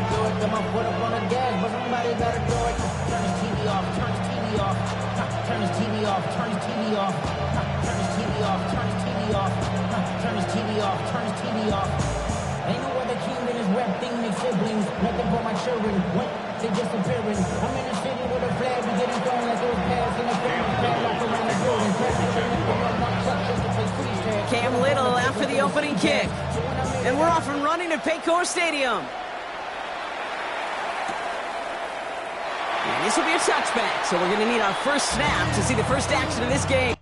do it. Got my foot up on the gas, but somebody gotta do it. Turn his TV off, turn his TV off. Turn his TV off, turn his TV off. Turn his TV off, turn his TV off. Turn his TV off, turn his TV off. Ain't no other king than this rap thing, they siblings. Nothing for my children. What? They disappearing. I'm in the city with a flag, we getting thrown like it was pass in the film. Padlock around the building. Cam Little after the opening kick. And we're off and running at Paycor Stadium. And this will be a touchback, so we're going to need our first snap to see the first action of this game.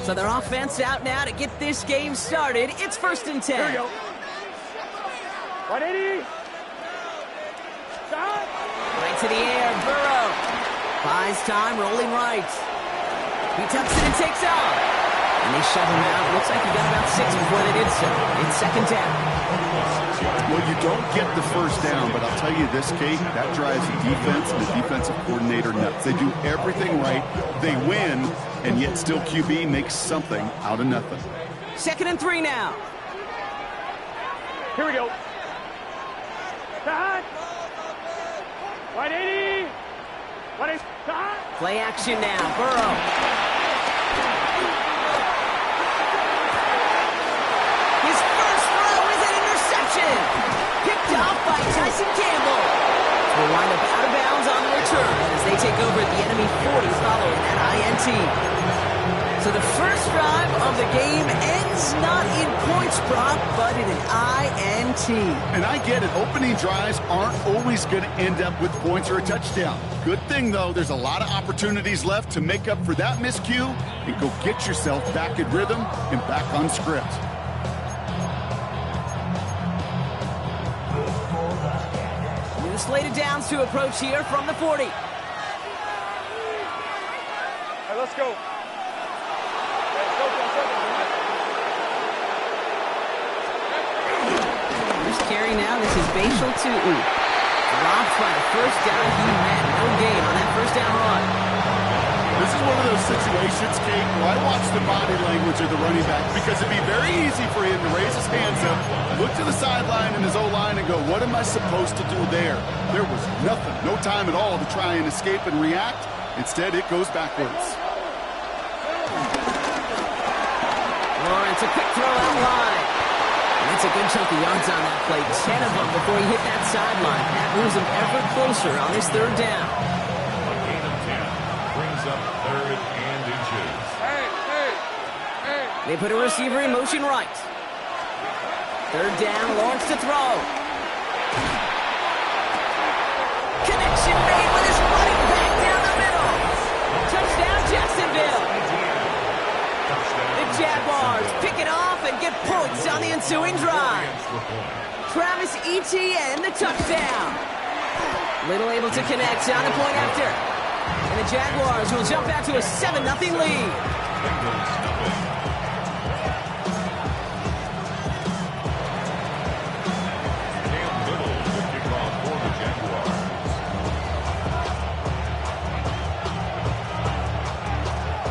So their offense out now to get this game started. It's 1st and 10. Here we go. 180. Shot. Right to the air, Burrow. Buys time, rolling right. He tucks it and takes off. And they shut him out. Looks like he got about 6 before they did so. It's 2nd down. Well, you don't get the first down, but I'll tell you this, Kate, that drives the defense and the defensive coordinator nuts. They do everything right. They win, and yet still QB makes something out of nothing. 2nd and 3 now. Here we go. Shot. 180. 180. Shot. Play action now. Burrow. His first throw is an interception. Picked off by Tyson Campbell. Will wind up out of bounds on the return as they take over at the enemy 40 following that INT. So the first drive of the game ends not in points prop, but in an INT. And I get it. Opening drives aren't always going to end up with points or a touchdown. Good thing, though, there's a lot of opportunities left to make up for that miscue and go get yourself back in rhythm and back on script. New slated downs to approach here from the 40. All right, let's go. First carry now. This is Bashal to dropped by the first down he had. No gain on that first down run. This is one of those situations, Kate, where I watch the body language of the running back because it'd be very easy for him to raise his hands up, look to the sideline and his O-line and go, what am I supposed to do there? There was nothing, no time at all to try and escape and react. Instead, it goes backwards. Lawrence, a quick throw out wide. And that's a good chunk of yards on that play. 10 of them before he hit that sideline. That moves him ever closer on his 3rd down. A gain of 10 brings up 3rd and inches. They put a receiver in motion right. 3rd down, Lawrence to throw. Connection made with his running back down the middle. Touchdown, Jacksonville. The Jaguars pick it off and get points on the ensuing drive. Travis Etienne, the touchdown. Little able to connect on the point after. And the Jaguars will jump out to a 7-0 lead.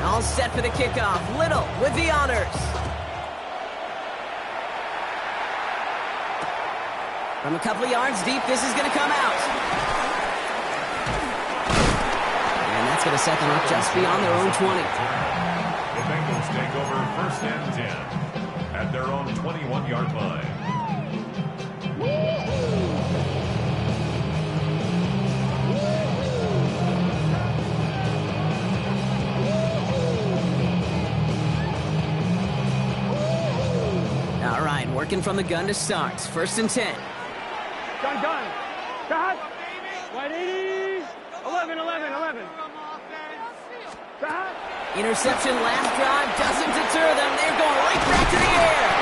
All set for the kickoff. Little with the honors. From a couple of yards deep, this is going to come out. And that's going to set them up just beyond their own 20. The Bengals take over 1st and 10 at their own 21-yard line. All right, working from the gun to start. 1st and 10. Gun. Cut. White 80s. 11. Cut. Interception last drive doesn't deter them. They're going right back to the air.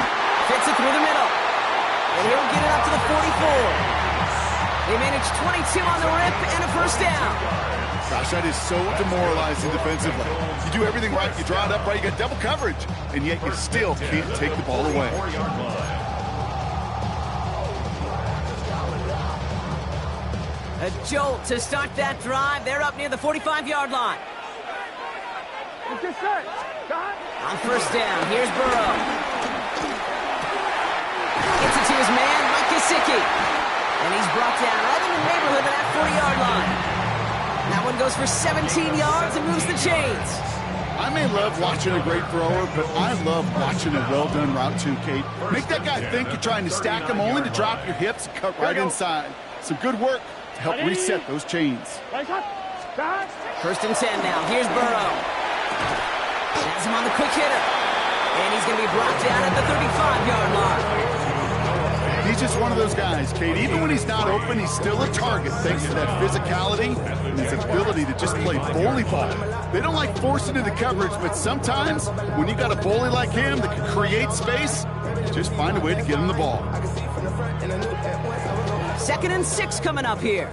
Fits it through the middle. And he'll get it up to the 44. They manage 22 on the rip and a 1st down. Gosh, that is so demoralizing defensively. You do everything right, you draw it up right, you got double coverage, and yet you still can't take the ball away. A jolt to start that drive. They're up near the 45-yard line. Get set. Cut. On 1st down, here's Burrow. Gets it to his man, Mike Gesicki. And he's brought down right in the neighborhood of that 40-yard line. That one goes for 17 yards and moves the chains. I may love watching a great thrower, but I love watching a well-done route too, Kate. Make that guy think you're trying to stack him only to drop your hips and cut right inside. Some good work to help reset those chains. 1st and 10 now. Here's Burrow. Has him on the quick hitter. And he's going to be brought down at the 35-yard line. He's just one of those guys, Kate. Even when he's not open, he's still a target thanks to that physicality and his ability to just play bully ball. They don't like forcing into coverage, but sometimes when you got a bully like him that can create space, just find a way to get him the ball. 2nd and 6 coming up here.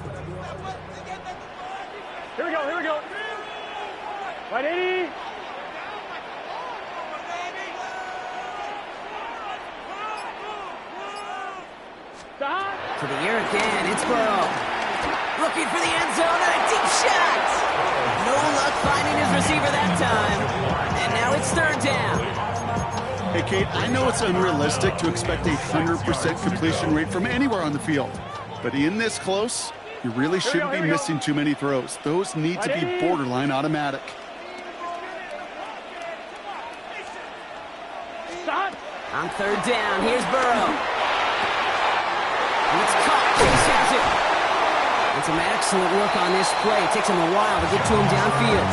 Here we go. White 80. To the air again, it's Burrow. Looking for the end zone and a deep shot. No luck finding his receiver that time. And now it's 3rd down. Hey, Kate, I know it's unrealistic to expect a 100% completion rate from anywhere on the field. But in this close, you really shouldn't be missing too many throws. Those need to be borderline automatic. On 3rd down, here's Burrow. And it's caught. Chase has it. And some excellent work on this play. It takes him a while to get to him downfield.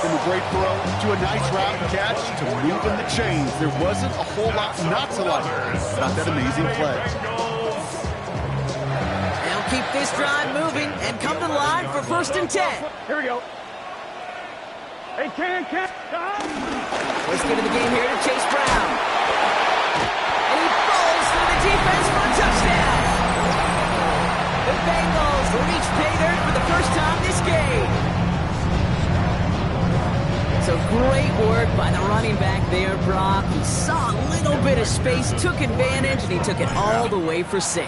From a great throw to a nice route catch to moving the chains. There wasn't a whole lot not to like about that amazing play. They'll keep this drive moving and come to the line for 1st and 10. Here we go. Hey, can. Let's get to the game here to Chase Brown. And he falls through the defense for a touchdown. The Bengals reach pay dirt for the first time this game. So great work by the running back there, Brock. He saw a little bit of space, took advantage, and he took it all the way for 6.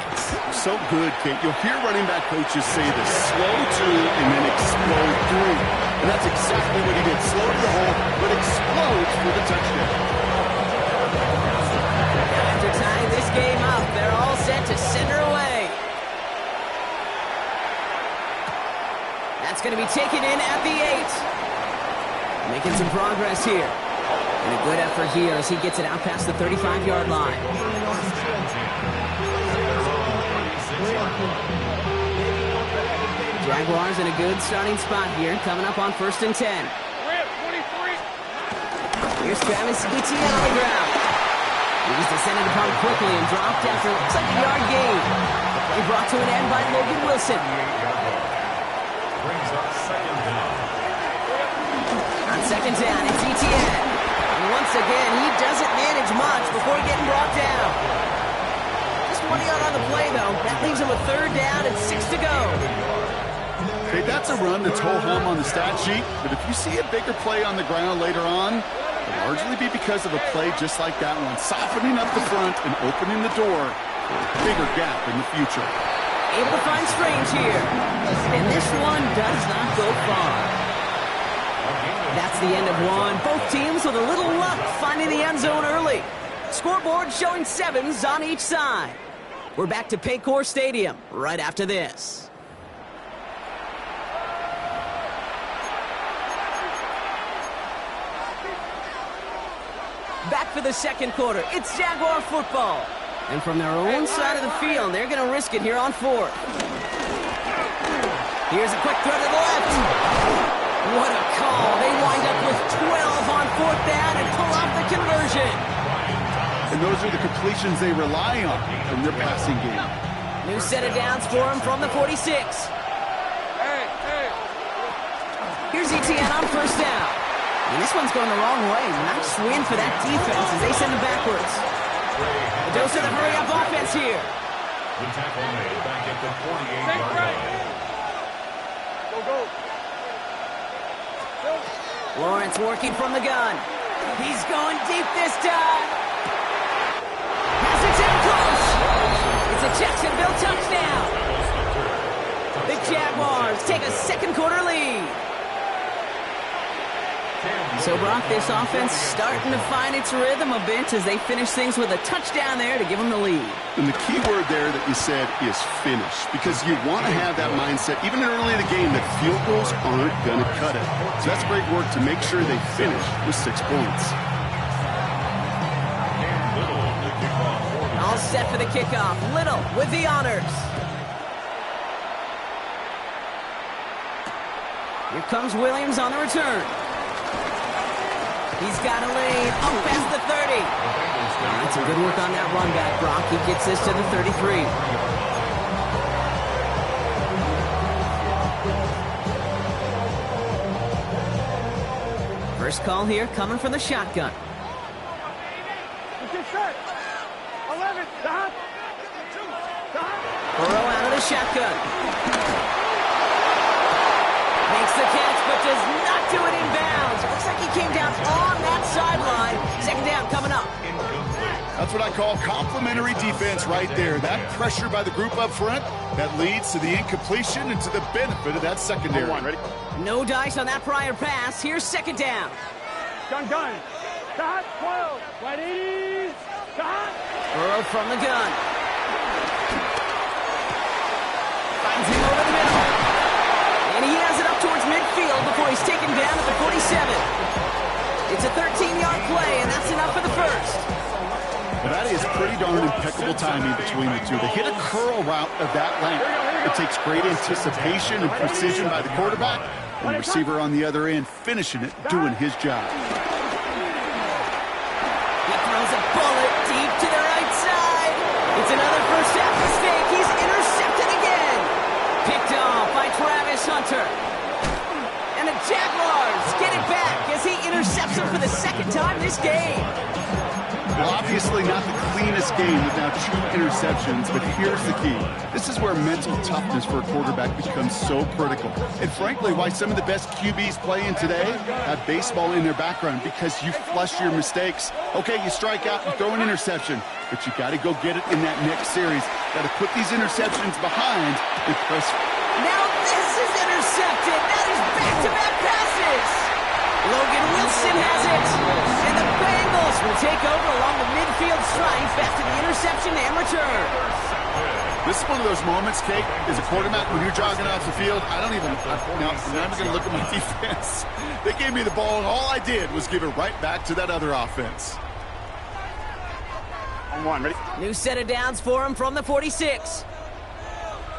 So good, Kate. You'll hear running back coaches say this: slow to and then explode through. And that's exactly what he did. Slow to the hole, but explodes for the touchdown. After tying this game up, they're all set to send her away. That's going to be taken in at the 8. Making some progress here. And a good effort here as he gets it out past the 35-yard line. Jaguars in a good starting spot here, coming up on 1st and 10. Here's Travis Etienne on the ground. He was descended upon quickly and dropped after looks like a yard gain. The play brought to an end by Logan Wilson. Brings up 2nd down. On 2nd down, it's Etienne. And once once again, he doesn't manage much before getting brought down. Just 1 yard on the play, though. That leaves him a 3rd down and 6 to go. Okay, that's a run that's ho-hum on the stat sheet, but if you see a bigger play on the ground later on, it'll largely be because of a play just like that one, softening up the front and opening the door for a bigger gap in the future. Able to find Strange here. And this one does not go far. That's the end of one. Both teams with a little luck finding the end zone early. Scoreboard showing 7s on each side. We're back to Paycor Stadium right after this. Back for the second quarter. It's Jaguar football. And from their own side of the field, they're going to risk it here on 4th. Here's a quick throw to the left. What a call. They wind up with 12 on 4th down and pull off the conversion. And those are the completions they rely on from their passing game. New set of downs for him from the 46. Here's ETN on 1st down. And this one's going the wrong way. Nice win for that defense as they send him backwards. A dose of the hurry-up offense here. The tackle made back at the 48-yard line. Go. Lawrence working from the gun. He's going deep this time. Has it in close. It's a Jacksonville touchdown. The Jaguars take a second quarter lead. So, Brock, this offense starting to find its rhythm a bit as they finish things with a touchdown there to give them the lead. And the key word there that you said is finish, because you want to have that mindset, even early in the game, that field goals aren't going to cut it. So that's great work to make sure they finish with 6 points. All set for the kickoff. Little with the honors. Here comes Williams on the return. He's got a lead up past the 30. That's some good work on that run back, Brock. He gets this to the 33. First call here coming from the shotgun. Burrow out of the shotgun. Makes the catch, but does not do it in bounds. Looks like he came down on that sideline. 2nd down coming up. That's what I call complimentary defense right there. That pressure by the group up front, that leads to the incompletion and to the benefit of that secondary. Ready? No dice on that prior pass. Here's 2nd down. Gun. Stop. 12. Right 80. Stop. Burrow from the gun. Finds him over the middle. And he has it up towards midfield before he's taken down at the 47. It's a 13-yard play, and that's enough for the first. Well, that is pretty darn impeccable timing between the two. They hit a curl route of that length. It takes great anticipation and precision by the quarterback, and the receiver on the other end finishing it, doing his job. He throws a bullet deep to the right side. It's another first half mistake. He's intercepted again. Picked off by Travis Hunter. And the Jaguars get it back as he intercepts him for the 2nd time this game. Well, obviously not the cleanest game without 2 interceptions, but here's the key. This is where mental toughness for a quarterback becomes so critical. And frankly, why some of the best QBs playing today have baseball in their background, because you flush your mistakes. Okay, you strike out, you throw an interception, but you got to go get it in that next series. Got to put these interceptions behind and press. Now this is intercepted. That is back-to-back passes. Logan Wilson has it. And the Bengals will take over along the midfield stripe after the interception and return. This is one of those moments, Kate, as a quarterback, when you're jogging off the field, I'm not even going to look at my defense. They gave me the ball, and all I did was give it right back to that other offense. On 1, ready? New set of downs for him from the 46.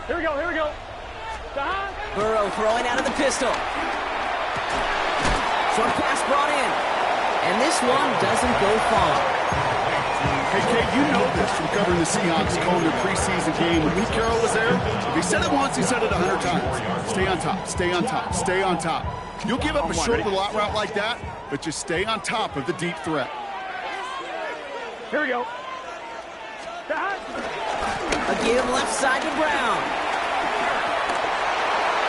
Here we go. Stop. Burrow throwing out of the pistol. Short pass brought in. And this one doesn't go far. Hey, Kate, you know this from covering the Seahawks, calling their preseason game. When Pete Carroll was there, if he said it once, he said it 100 times. Stay on top, stay on top, stay on top. You'll give up a short little out route like that, but just stay on top of the deep threat. Here we go. A give left side to Brown.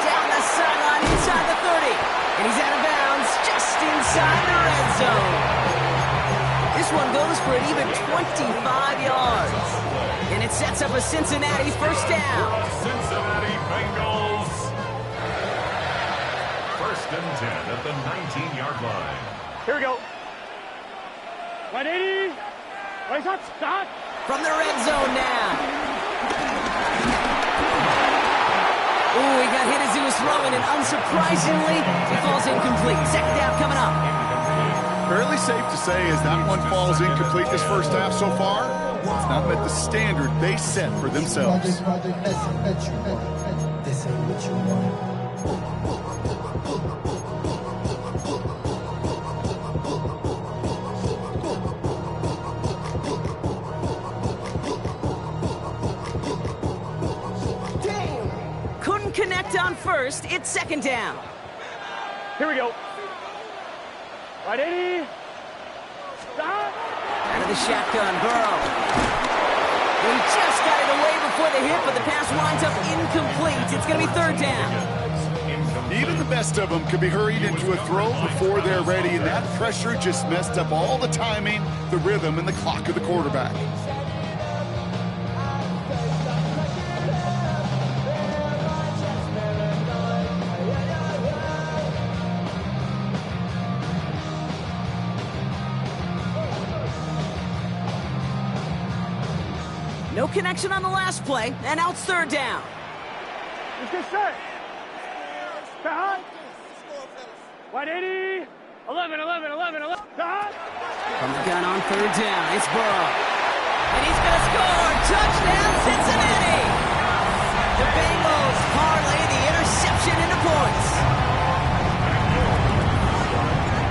Down the sideline inside the 30. And he's out of bounds just inside the red zone. This one goes for an even 25 yards. And it sets up a Cincinnati first down. Cincinnati Bengals. First and 10 at the 19-yard line. Here we go. 180. Right up, stop. From the red zone now. Ooh, he got hit as he was throwing, and unsurprisingly, he falls incomplete. Second down coming up. Fairly safe to say as that one falls incomplete this first half so far, it's not met the standard they set for themselves. This ain't what you want. Couldn't connect on first. It's second down. Here we go. 180. Stop. Out of the shotgun, Burrow. He just got it away before the hit, but the pass winds up incomplete. It's going to be third down. Even the best of them could be hurried into a throw before they're ready, and that pressure just messed up all the timing, the rhythm, and the clock of the quarterback. No connection on the last play, and now it's third down. Let's get set. Stop. 180. 11. Stop. From the gun on third down, it's Burrow. And he's going to score. Touchdown, Cincinnati. The Bengals parlay the interception into points.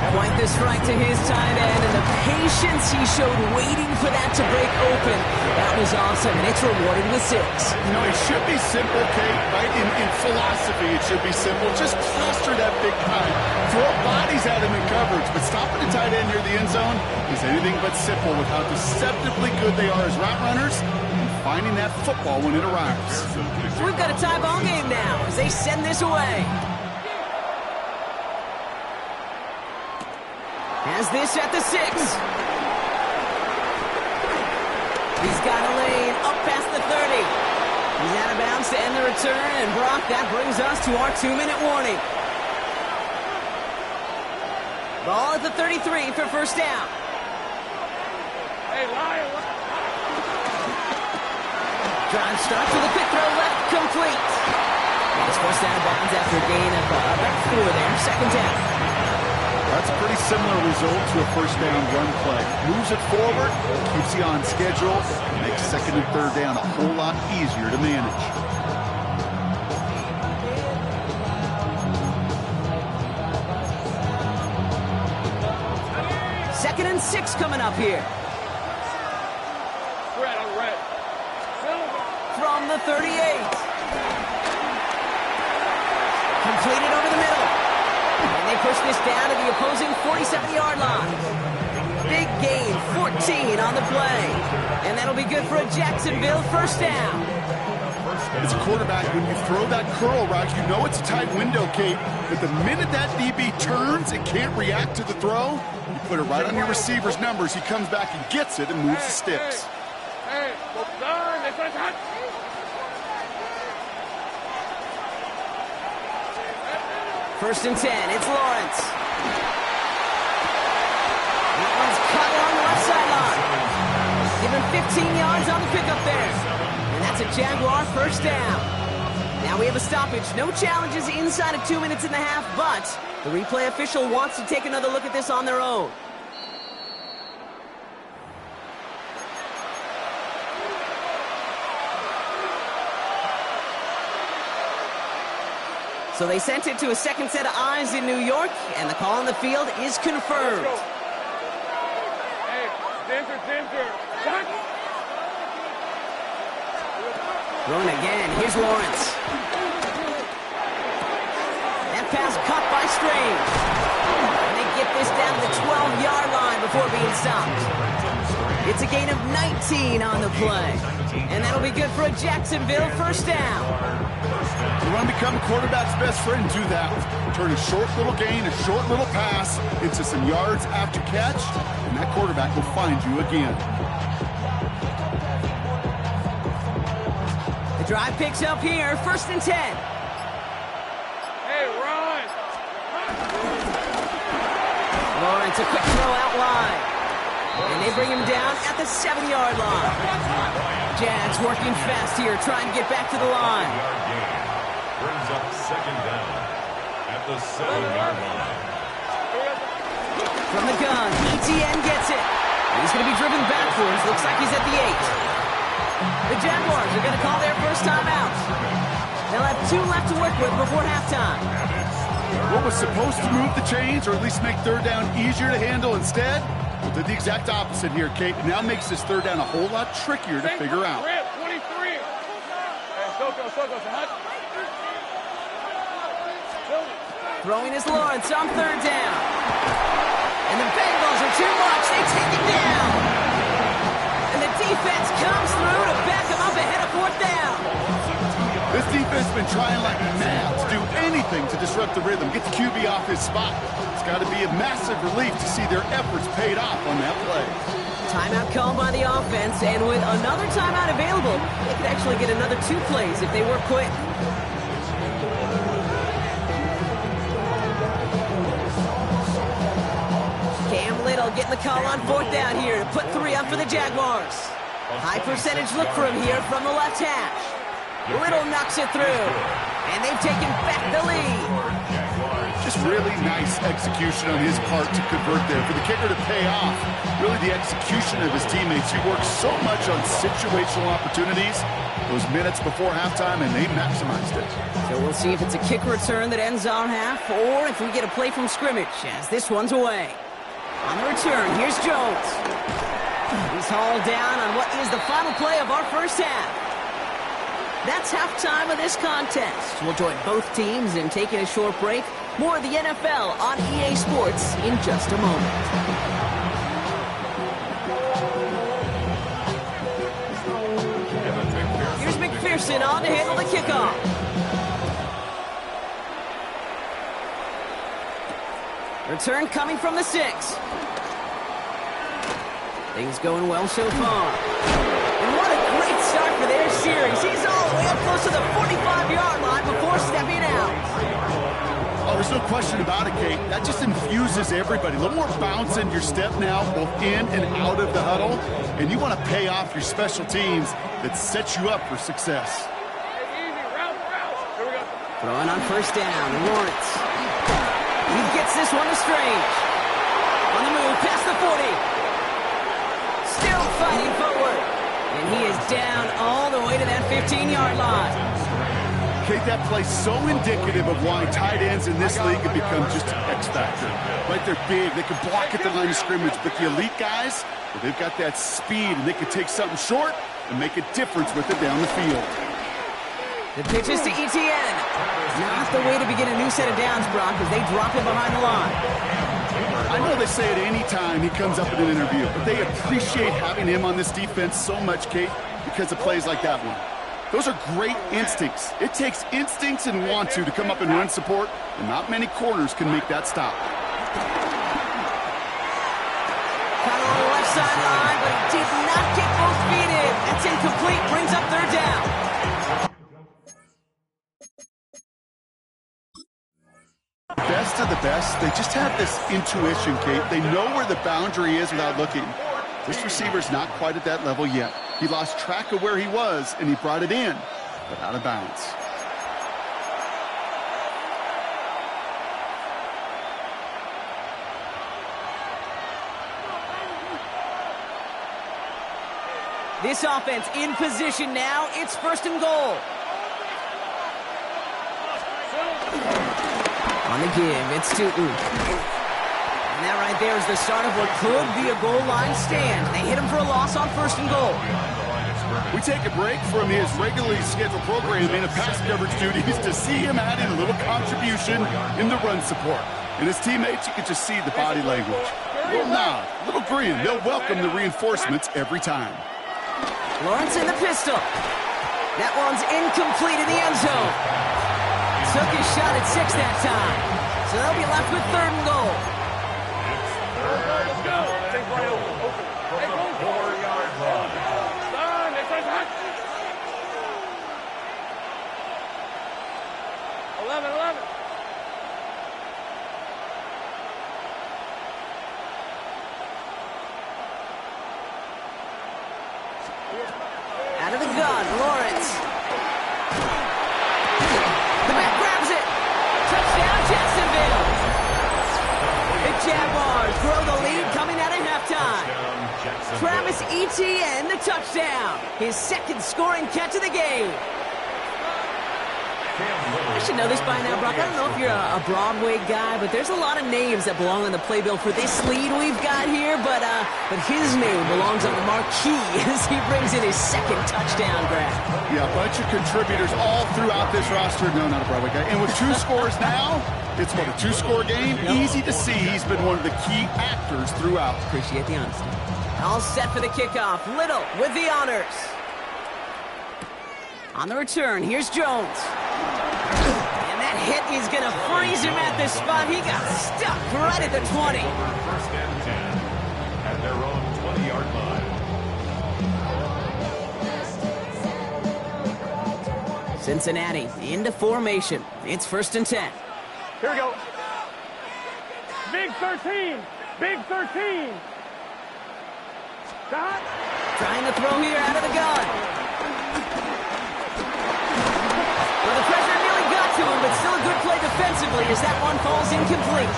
Quite the strike to his tight end, and the patience he showed waiting for that to break open. That was awesome, and it's rewarded with 6. You know, it should be simple, Kate, right? In philosophy, it should be simple. Just cluster that big time. Throw bodies at him in coverage, but stopping the tight end near the end zone is anything but simple with how deceptively good they are as route runners and finding that football when it arrives. So we've got a tie ball game now as they send this away. Has this at the 6. He's got a lane up past the 30. He's out of bounds to end the return, and Brock, that brings us to our 2-minute warning. Ball at the 33 for first down. Hey, Lion. Drive starts with a quick throw left, complete. He's forced out of bounds after a gain of about 4 there, second down. That's a pretty similar result to a first down run play. Moves it forward, keeps you on schedule, and makes second and third down a whole lot easier to manage. Second and 6 coming up here. Red on red. From the 38. Completed over the middle. And they push this down to the opposing 47-yard line. Big gain, 14 on the play. And that'll be good for a Jacksonville first down. As a quarterback, when you throw that curl route, you know it's a tight window, Kate. But the minute that DB turns and can't react to the throw, you put it right on your receiver's numbers. He comes back and gets it and moves the sticks. Hey, well done. That's what it's hot. First and 10, it's Lawrence. That one's cut along the left sideline. Give him 15 yards on the pickup there. And that's a Jaguar first down. Now we have a stoppage. No challenges inside of 2 minutes and a half, but the replay official wants to take another look at this on their own. So they sent it to a second set of eyes in New York, and the call on the field is confirmed. Hey, center. Shot. Throwing again. Here's Lawrence. That pass caught by Strange. And they get get this down to the 12-yard line before being stopped. It's a gain of 19 on the play. And that'll be good for a Jacksonville first down. You want to become a quarterback's best friend, do that. Turn a short little gain, a short little pass into some yards after catch, and that quarterback will find you again. The drive picks up here, 1st and 10. Hey, run! Lawrence, a quick throw out wide. And they bring him down at the 7-yard line. Jags working fast here, trying to get back to the line. Brings up 2nd down at the 7-yard line. From the gun, ETN gets it. He's going to be driven backwards. Looks like he's at the 8. The Jaguars are going to call their first timeout. They'll have 2 left to work with before halftime. What was supposed to move the chains, or at least make 3rd down easier to handle instead, well, did the exact opposite here, Kate. It now makes this 3rd down a whole lot trickier to figure out. 23. Hey, Soko, Throwing is Lawrence on 3rd down. And the Bengals are too much. They take it down. And the defense comes through to back them up ahead of 4th down. This defense has been trying like mad to do anything to disrupt the rhythm, get the QB off his spot. It's got to be a massive relief to see their efforts paid off on that play. Timeout called by the offense, and with another timeout available, they could actually get another 2 plays if they work quick. Cam Little getting the call on 4th down here to put 3 up for the Jaguars. High percentage look for him here from the left hash. Little knocks it through, and they've taken back the lead. Just really nice execution on his part to convert there. For the kicker to pay off, really the execution of his teammates. He works so much on situational opportunities those minutes before halftime, and they maximized it. So we'll see if it's a kick return that ends our half, or if we get a play from scrimmage, as this one's away. On the return, here's Jones. He's hauled down on what is the final play of our first half. That's halftime of this contest. We'll join both teams in taking a short break. More of the NFL on EA Sports in just a moment. Here's McPherson on to handle the kickoff. Return coming from the 6. Things going well so far. And what a great start for their series. He's all the way up close to the 45-yard line before stepping out. Oh, there's no question about it, Kate. That just infuses everybody. A little more bounce in your step now, both in and out of the huddle. And you want to pay off your special teams that sets you up for success. Throwing on 1st down, Lawrence. He gets this one to Strange. On the move, past the 40. Still fighting forward. And he is down all the way to that 15-yard line. Kate, that play so indicative of why tight ends in this league have become just an X factor. Right, they're big, they can block at the line of scrimmage, but the elite guys, well, they've got that speed, and they can take something short and make a difference with it down the field. The pitch is to ETN. Not the way to begin a new set of downs, Brock, as they drop him behind the line. I know they say it any time he comes up in an interview, but they appreciate having him on this defense so much, Kate, because of plays like that one. Those are great instincts. It takes instincts and want to come up and run support, and not many corners can make that stop. Caught on the left sideline, but he did not get both feet in. That's incomplete, brings up 3rd down. Best of the best, they just have this intuition, Kate. They know where the boundary is without looking. This receiver's not quite at that level yet. He lost track of where he was, and he brought it in, but out of bounds. This offense in position now. It's 1st and goal. On the give, it's Tootin. And that right there is the start of what could be a goal line stand. They hit him for a loss on 1st and goal. We take a break from his regularly scheduled program in pass coverage duties to see him adding a little contribution in the run support. And his teammates, you can just see the body language. A little nod, a little grin. They'll welcome the reinforcements every time. Lawrence in the pistol. That one's incomplete in the end zone. Took his shot at 6 that time. So they'll be left with 3rd and goal. It's 3rd down from the 4-yard line. Out of the gun, Lawrence. The back grabs it. Touchdown, Jacksonville. The Jaguars grow the lead coming out of halftime. Travis Etienne, the touchdown. His 2nd scoring catch of the game. I should know this by now, Brock. I don't know if you're a Broadway guy, but there's a lot of names that belong on the playbill for this lead we've got here, but his name belongs on the marquee as he brings in his 2nd touchdown grab. Yeah, a bunch of contributors all throughout this roster. No, not a Broadway guy. And with 2 scores now, it's what, a 2-score game? Easy to see he's been one of the key actors throughout. Appreciate the honesty. All set for the kickoff. Little with the honors. On the return, here's Jones. And that hit is going to freeze him at the spot. He got stuck right at the 20. 1st and 10 at their own 20-yard line. Cincinnati into formation. It's 1st and 10. Here we go. Big 13. Big 13. Dot. Trying to throw here out of the gun. Well, the pressure nearly got to him, but still a good play defensively as that one falls incomplete.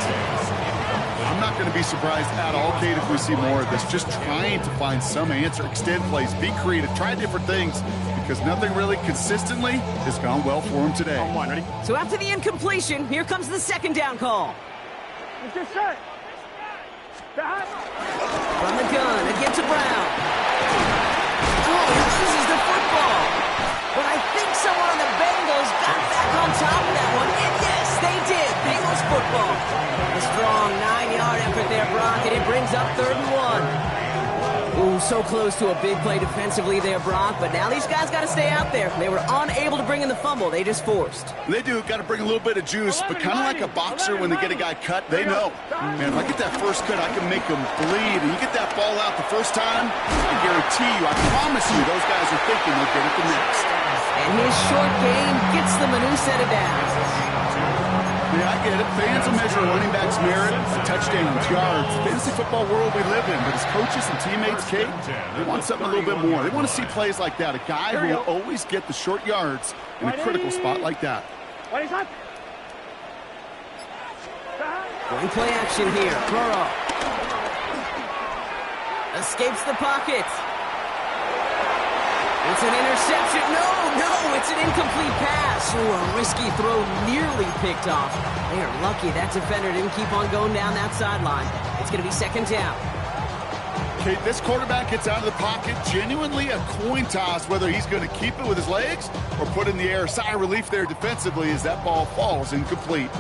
I'm not going to be surprised at all, Kate, if we see more of this. Just trying to find some answer, extend plays, be creative, try different things, because nothing really consistently has gone well for him today. On 1, ready? So after the incompletion, here comes the 2nd down call. It's just set. Dot. From the gun, again to Brown. Oh, he loses the football. But I think someone on the Bengals got back on top of that one. And yes, they did. Bengals football. A strong 9-yard effort there, Brock, and it brings up 3rd and 1. Ooh, so close to a big play defensively there, Brock, but now these guys got to stay out there. They were unable to bring in the fumble. They just forced. They do. Got to bring a little bit of juice, but kind of like a boxer when they get a guy cut, they know. Man, if I get that first cut, I can make them bleed. And you get that ball out the first time, I guarantee you, I promise you, those guys are thinking they'll get it the next. And his short game gets them a new set of downs. Yeah, I get it. Fans will measure a running back's merit, touchdowns, yards, fantasy football world we live in. But as coaches and teammates, Kate, they want something a little bit more. They want to see plays like that. A guy who will always get the short yards in a critical spot like that. Going play action here. Burrow escapes the pocket. It's an interception. No, it's an incomplete pass. Ooh, a risky throw nearly picked off. They are lucky that defender didn't keep on going down that sideline. It's going to be 2nd down. Kate, this quarterback gets out of the pocket, genuinely a coin toss whether he's going to keep it with his legs or put it in the air. Sigh of relief there defensively as that ball falls incomplete.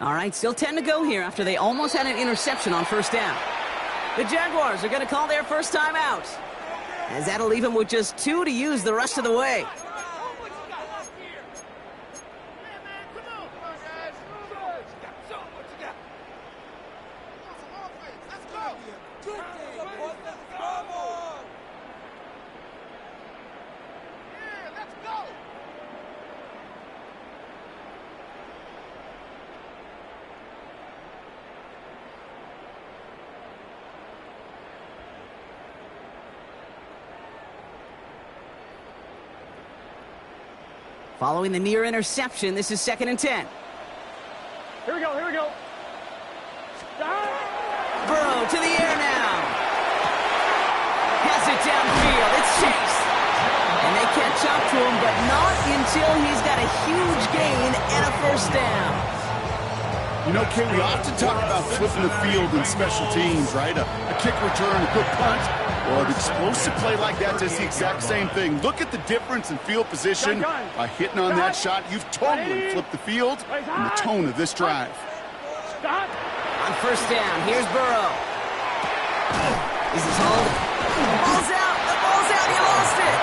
All right, still 10 to go here after they almost had an interception on 1st down. The Jaguars are going to call their first time out, as that'll leave them with just 2 to use the rest of the way. Following the near interception, this is 2nd and 10. Here we go. Burrow to the air now. Has it downfield. It's Chase. And they catch up to him, but not until he's got a huge gain and a first down. You know, Kate, we often talk about flipping the field in special teams, right? A kick return, a good punt. Well, an explosive play like that does the exact same thing. Look at the difference in field position. By hitting on that shot, you've totally flipped the field and the tone of this drive. On first down, here's Burrow. Is his hold? The ball's out. The ball's out. He lost it.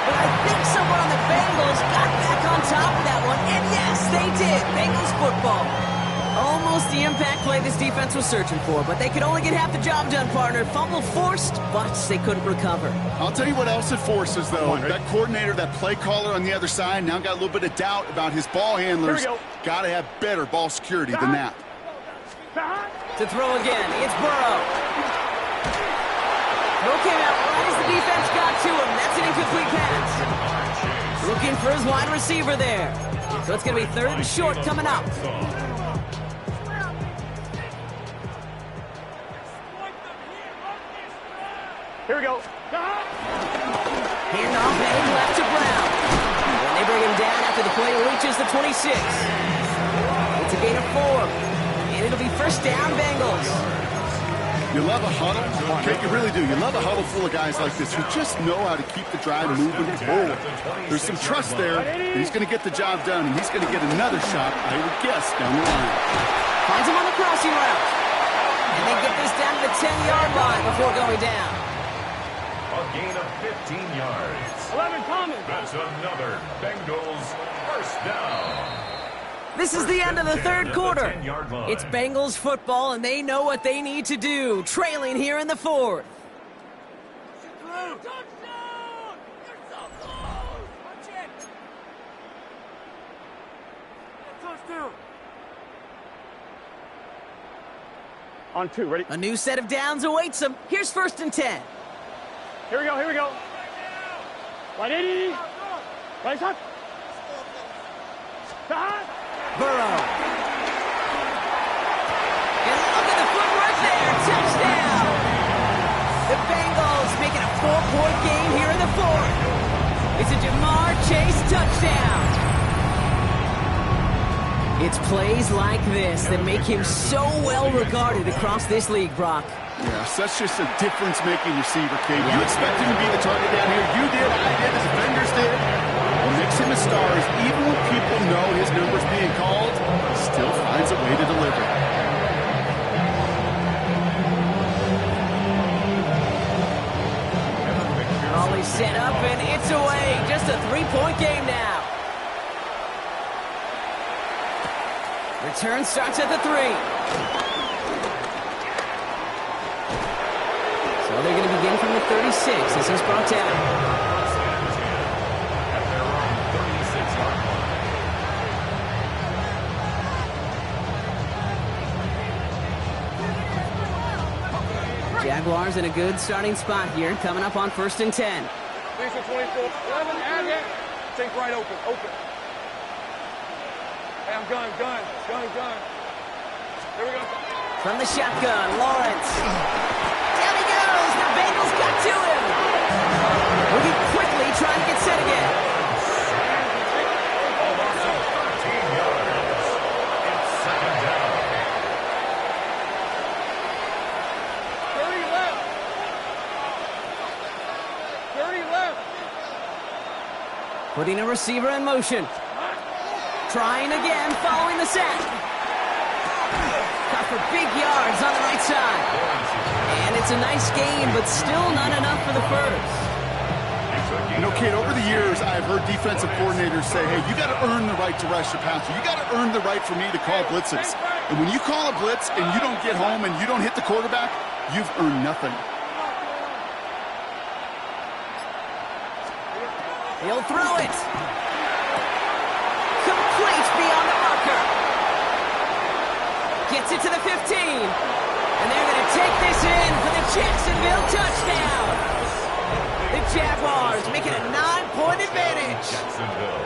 But I think someone on the Bengals got back on top of that one. And yes, they did. Bengals football. Almost the impact play this defense was searching for, but they could only get half the job done, partner. Fumble forced, but they couldn't recover. I'll tell you what else it forces, though. That coordinator, that play caller on the other side, now got a little bit of doubt about his ball handlers. Got to have better ball security than that. To throw again, it's Burrow. Throw came out right as the defense got to him. That's an incomplete pass. Looking for his wide receiver there. So it's going to be 3rd and short coming up. Here we go. Hand off and left to Brown. And they bring him down after the play reaches the 26. It's a gain of 4. And it'll be first down, Bengals. You love a huddle. Okay, you really do. You love a huddle full of guys like this who just know how to keep the drive moving forward. There's some trust there. And he's going to get the job done, and he's going to get another shot, I would guess, down the line. Finds him on the crossing route. And they get this down to the 10-yard line before going down. A gain of 15 yards. 11 coming. That's another Bengals first down. This is the end of the third quarter. It's Bengals football, and they know what they need to do, trailing here in the 4th. Touchdown! You're so close! Watch it! Touchdown! On 2, ready? A new set of downs awaits them. Here's 1st and 10. Here we go, here we go. Right 80. Right shot. Burrow. And look at the footwork there. Touchdown. The Bengals making a 4-point game here in the 4th. It's a Jamar Chase touchdown. It's plays like this that make him so well regarded across this league, Brock. Yes, that's just a difference-making receiver, Kate. You expect him to be the target down here. You did, I did, his defenders did. What makes him a star is even when people know his number's being called, he still finds a way to deliver. Always set up, and it's away. Just a 3-point game now. Return starts at the 3. So they're going to begin from the 36 as he's brought down. Jaguars in a good starting spot here, coming up on 1st and 10. 24, 11, and yeah. Think right open, open. Hey, I'm gun. There we go. From the shotgun, Lawrence. Down he goes. The Bengals got to him. Moving quickly, trying to get set again. Almost 13 yards. It's 2nd down. 30 left. 30 left. Putting a receiver in motion. Trying again, following the sack. Got for big yards on the right side. And it's a nice game, but still not enough for the first. You know, Kate, over the years, I've heard defensive coordinators say, hey, you got to earn the right to rush your passer. You got to earn the right for me to call blitzes. And when you call a blitz and you don't get home and you don't hit the quarterback, you've earned nothing. He'll throw it. Complete beyond the marker. Gets it to the 15. And they're going to take this in for the Jacksonville touchdown. The Jaguars making a 9-point advantage. Jacksonville.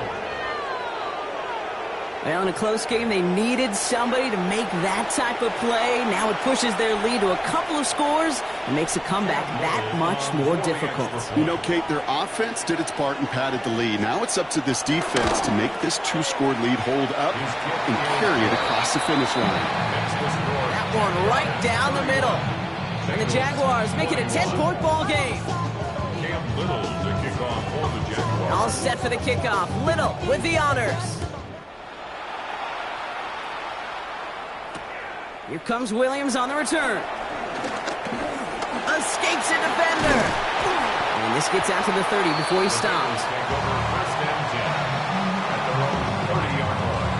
Well, in a close game, they needed somebody to make that type of play. Now it pushes their lead to a couple of scores and makes a comeback that much more difficult. You know, Kate, their offense did its part and padded the lead. Now it's up to this defense to make this 2-score lead hold up and carry it across the finish line. That one right down the middle. And the Jaguars make it a 10-point ball game. Little to kick off for the Jaguars. All set for the kickoff. Little with the honors. Here comes Williams on the return. Escapes a defender. And this gets out to the 30 before he stops. Take over first and 10 at their own 30-yard line.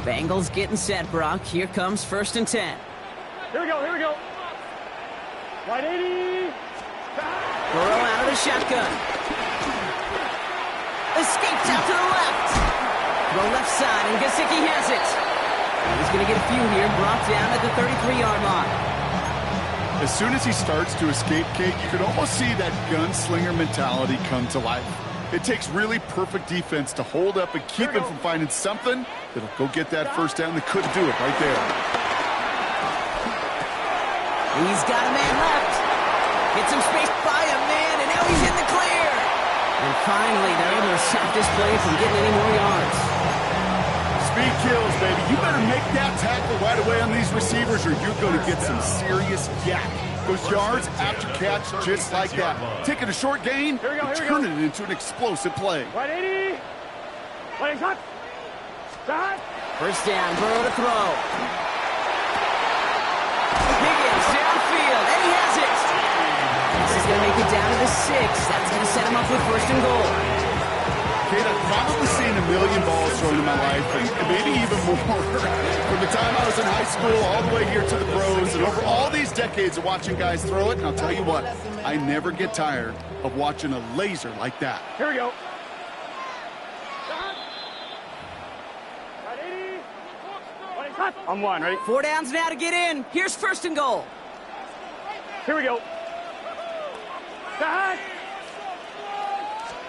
Bengals getting set, Brock. Here comes first and 10. Here we go, here we go. Wide 80. Burrow out of the shotgun. Escapes out to the left. Throw left side, and Gesicki has it. And he's going to get a few here, brought down at the 33-yard line. As soon as he starts to escape, Kate, you can almost see that gunslinger mentality come to life. It takes really perfect defense to hold up and keep him from finding something that'll go get that first down. They couldn't do it right there. He's got a man left. Gets some space by a man, and now he's in the clear. And finally, they're able to stop this play from getting any more yards. Speed kills, baby. You better make that tackle right away on these receivers, or you're going to get some serious yak. Those yards after catch just like that. Taking a short gain and turning it into an explosive play. Wide 80. Wide shot. Shot. First down, Burrow to throw. Higgins downfield, and he has it. This is going to make it down to the 6. That's going to set him up with first and goal. Kate, I've probably seen a million balls thrown in my life, and maybe even more. From the time I was in high school all the way here to the pros, and over all these decades of watching guys throw it, and I'll tell you what, I never get tired of watching a laser like that. Here we go. Wide 80. Wide shot. I'm one, ready? 4 downs now to get in. Here's first and goal. Here we go. Shot.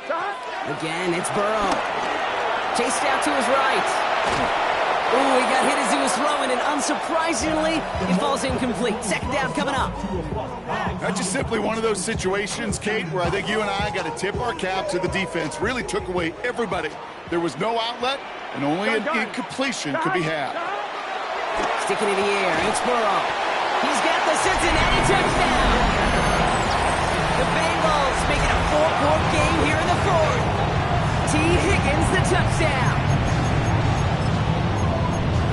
Shot. Again, it's Burrow. Chased out to his right. Ooh, he got hit as he was throwing, and unsurprisingly, it falls incomplete. Second down coming up. That's just simply one of those situations, Kate, where I think you and I got to tip our cap to the defense. Really took away everybody. There was no outlet, and only an incompletion could be had. Sticking in the air, it's Burrow. He's got the Cincinnati touchdown. The Bengals make it a 4-point game here in the fourth. T. Higgins, the touchdown.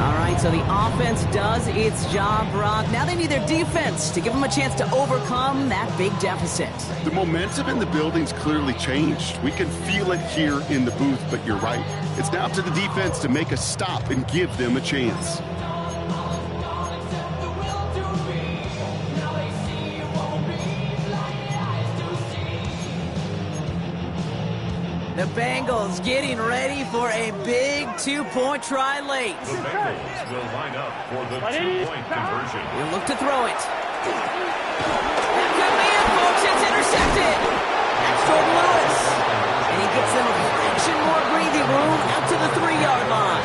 All right, so the offense does its job, Brock. Now they need their defense to give them a chance to overcome that big deficit. The momentum in the building's clearly changed. We can feel it here in the booth, but you're right. It's now up to the defense to make a stop and give them a chance. The Bengals getting ready for a big 2-point try late. The Bengals will line up for the 2-point conversion. He'll look to throw it. That could be it, folks. It's intercepted. That's Jordan Lewis. And he gets them a fraction more breathing room out to the 3-yard line.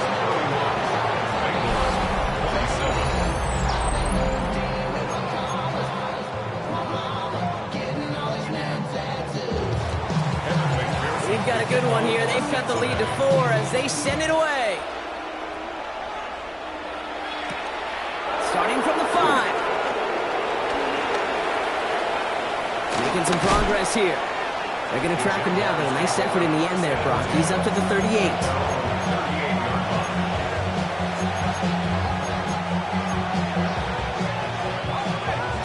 We've got a good one here. They've cut the lead to 4 as they send it away. Starting from the 5. Making some progress here. They're going to track him down, but a nice effort in the end there, Brock. He's up to the 38.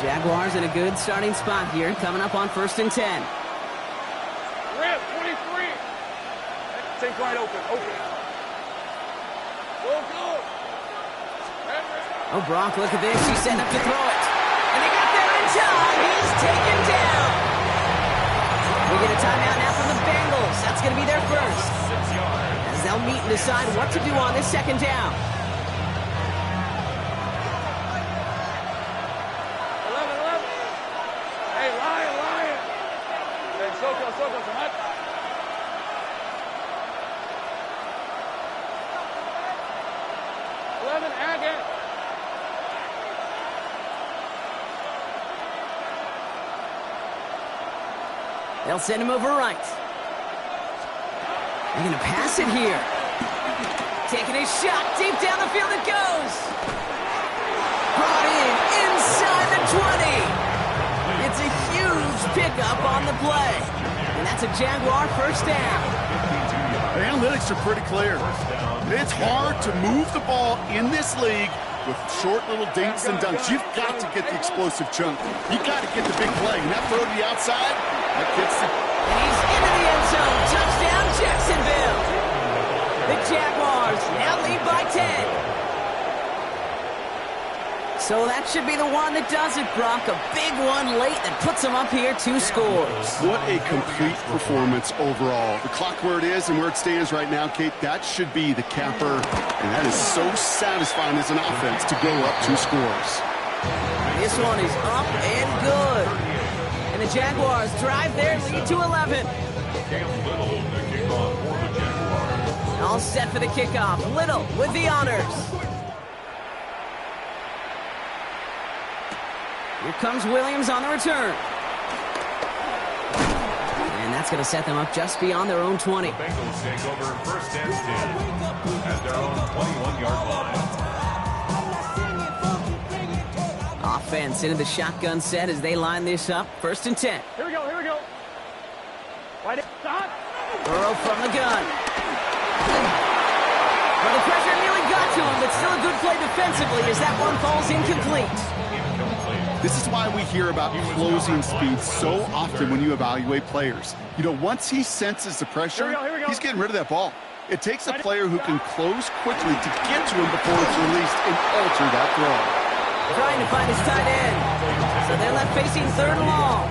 Jaguars in a good starting spot here, coming up on first and 10. Rip, 23. Take wide open, open. Go, go. Oh, Brock, look at this. He's setting up to throw it. And they got there in time. He's taken down. We get a timeout now from the Bengals. That's going to be their first. 6 yards. As they'll meet and decide what to do on this second down. 11, They'll send him over right. They're going to pass it here. Taking a shot. Deep down the field it goes. Brought in inside the 20. It's a huge pickup on the play. And that's a Jaguar first down. The analytics are pretty clear. It's hard to move the ball in this league with short little dinks and dunks. You've got to get the explosive chunk. You've got to get the big play. And that throw to the outside, that gets it. And he's into the end zone. Touchdown, Jacksonville. The Jaguars now lead by 10. So that should be the one that does it, Brock. A big one late that puts them up here 2 scores. What a complete performance overall. The clock where it is and where it stands right now, Kate, that should be the capper. And that is so satisfying as an offense to go up 2 scores. This one is up and good. And the Jaguars drive their lead to 11. All set for the kickoff. Little with the honors. Here comes Williams on the return. And that's going to set them up just beyond their own 20. The Bengals take over first and 10 at their own 21-yard line. Offense into the shotgun set as they line this up. First and 10. Here we go. Right stop. Burrow from the gun. Well, the pressure nearly got to him, but still a good play defensively as that one falls incomplete. This is why we hear about closing speed so often when you evaluate players. You know, once he senses the pressure, Here we go. he's getting rid of that ball. It takes a player who can close quickly to get to him before it's released and alter that throw. Trying to find his tight end. So they're left facing 3rd and long.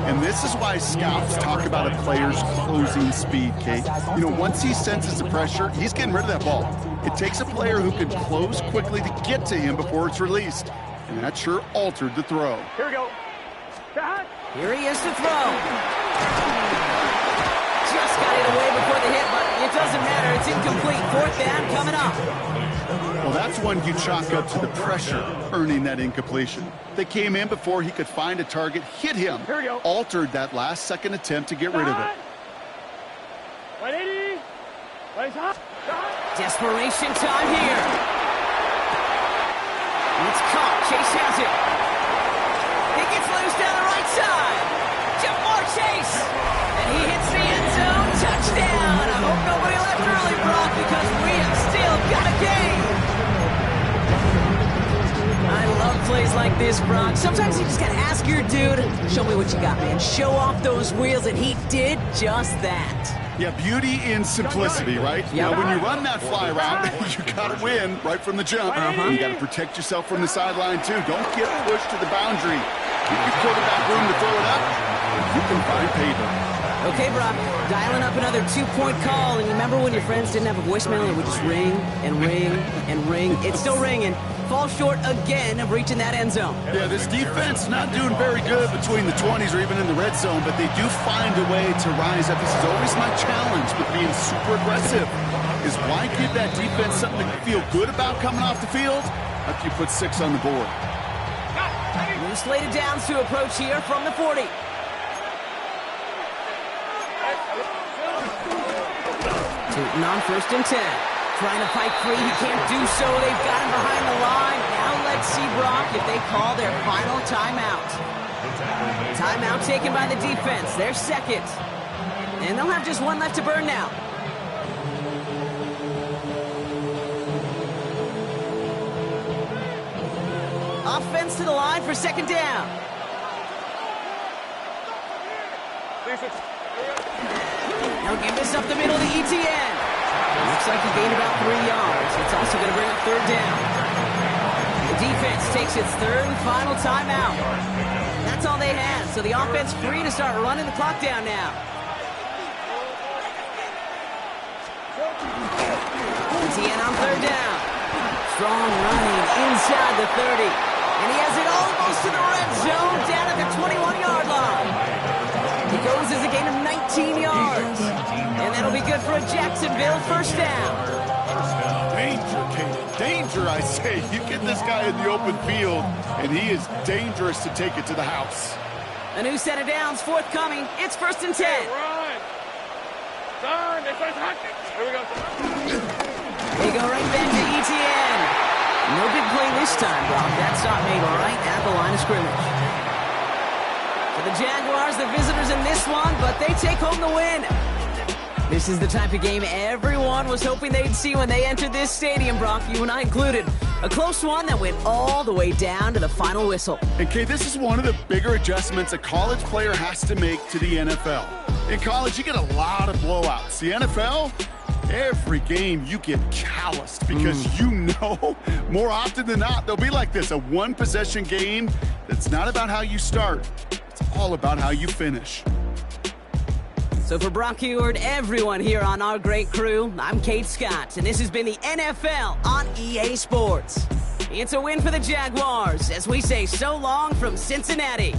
And this is why scouts talk about a player's closing speed, Kate. You know, once he senses the pressure, he's getting rid of that ball. It takes a player who can close quickly to get to him before it's released. And that sure altered the throw. Here we go. Here he is to throw. Just got it away before the hit, but it doesn't matter. It's incomplete. 4th down coming up. Well, that's one you chalk up to the pressure earning that incompletion. They came in before he could find a target, hit him, Here we go. altered that last-second attempt to get rid of it. 180. Desperation time here. It's caught. Chase has it. He gets loose down the right side. Jamar Chase. And he hits the end zone. Touchdown. I hope nobody left early, Brock, because we have still got a game. I love plays like this, Brock. Sometimes you just got to ask your dude, show me what you got, man. Show off those wheels, and he did just that. Yeah, beauty in simplicity, right? Yeah. Now, when you run that fly route, you got to win right from the jump. You got to protect yourself from the sideline, too. Don't get pushed to the boundary. Give your quarterback room to throw it up, and you can find payback. Okay, Brock, dialing up another 2-point call. And remember when your friends didn't have a voicemail and it would just ring and ring and ring? It's still ringing. Fall short again of reaching that end zone. Yeah, this defense not doing very good between the 20s or even in the red zone, but they do find a way to rise up. This is always my challenge with being super aggressive, is why give that defense something to feel good about coming off the field after you put 6 on the board. New slated downs to approach here from the 40. Tootin on first and 10. Trying to fight free, he can't do so. They've got him behind the line. Now let's see, Brock, if they call their final timeout. Timeout taken by the defense, their second. And they'll have just one left to burn now. Offense to the line for second down. They'll give this up the middle to ETN. Looks like he gained about 3 yards. It's also going to bring up 3rd down. The defense takes its 3rd and final timeout. That's all they had, so the offense free to start running the clock down now. ETN on 3rd down. Strong running inside the 30. And he has it almost to the red zone down at the 21-yard line. He goes as a gain of 19 yards. And that'll be good for a Jacksonville first down. danger, Kaden. Danger, I say. You get this guy in the open field, and he is dangerous to take it to the house. A new set of downs forthcoming. It's 1st and 10. Hey, run! Turn! Here we go. They go right back to ETN. No big play this time, Brock. That stop made right at the line of scrimmage. For the Jaguars, the visitors in this one, but they take home the win. This is the type of game everyone was hoping they'd see when they entered this stadium, Brock, you and I included. A close one that went all the way down to the final whistle. And Kay, this is one of the bigger adjustments a college player has to make to the NFL. In college, you get a lot of blowouts. The NFL, every game you get calloused because you know more often than not they'll be like this, a one-possession game that's not about how you start. It's all about how you finish. So for Brock Huard, everyone here on our great crew, I'm Kate Scott, and this has been the NFL on EA Sports. It's a win for the Jaguars as we say so long from Cincinnati.